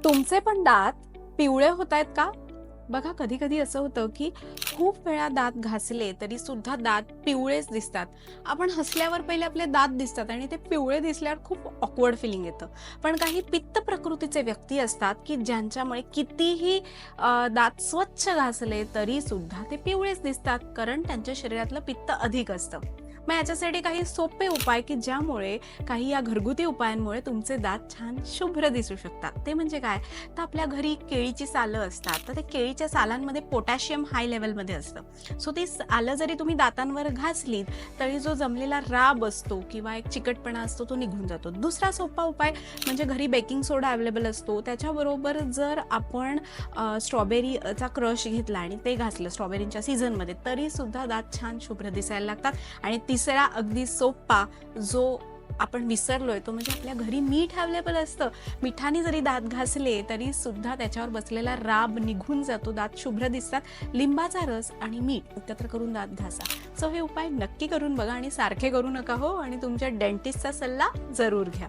तुमचे पण दात पिवळे होत आहेत का? बघा कधी कधी असं होतं की खूप वेळा दात घासले तरी सुद्धा दात पिवळेच दिसतात. आपण हसल्यावर पहिले आपले दात दिसतात आणि ते पिवळे दिसल्यावर खूप ऑकवर्ड फिलिंग येतं. पण काही पित्त प्रकृतीचे व्यक्ती असतात की ज्यांच्यामुळे कितीही दात स्वच्छ घासले तरी सुद्धा ते पिवळेच दिसतात, कारण त्यांच्या शरीरातलं पित्त अधिक असतं. मग याच्यासाठी काही सोपे उपाय की ज्यामुळे काही या घरगुती उपायांमुळे तुमचे दात छान शुभ्र दिसू शकतात. ते म्हणजे काय? तर आपल्या घरी केळीची सालं असतात, तर ते केळीच्या सालांमध्ये पोटॅशियम हाय लेवलमध्ये असतं. सो ती सालं जरी तुम्ही दातांवर घासलीत तरी जो जमलेला राब असतो किंवा एक चिकटपणा असतो तो निघून जातो. दुसरा सोपा उपाय म्हणजे घरी बेकिंग सोडा अवेलेबल असतो, त्याच्याबरोबर जर आपण स्ट्रॉबेरीचा क्रश घेतला आणि ते घासलं स्ट्रॉबेरीच्या सीझनमध्ये तरी सुद्धा दात छान शुभ्र दिसायला लागतात. आणि तिसरा अगदी सोपा जो आपण विसरलोय तो म्हणजे आपल्या घरी मीठ अवेलेबल असतं. मिठाने जरी दात घासले तरी सुद्धा त्याच्यावर बसलेला राब निघून जातो, दात शुभ्र दिसतात. लिंबाचा रस आणि मीठ एकत्र करून दात घासा. सो हे उपाय नक्की करून बघा आणि सारखे करू नका हो, आणि तुमच्या डेंटिस्टचा सल्ला जरूर घ्या.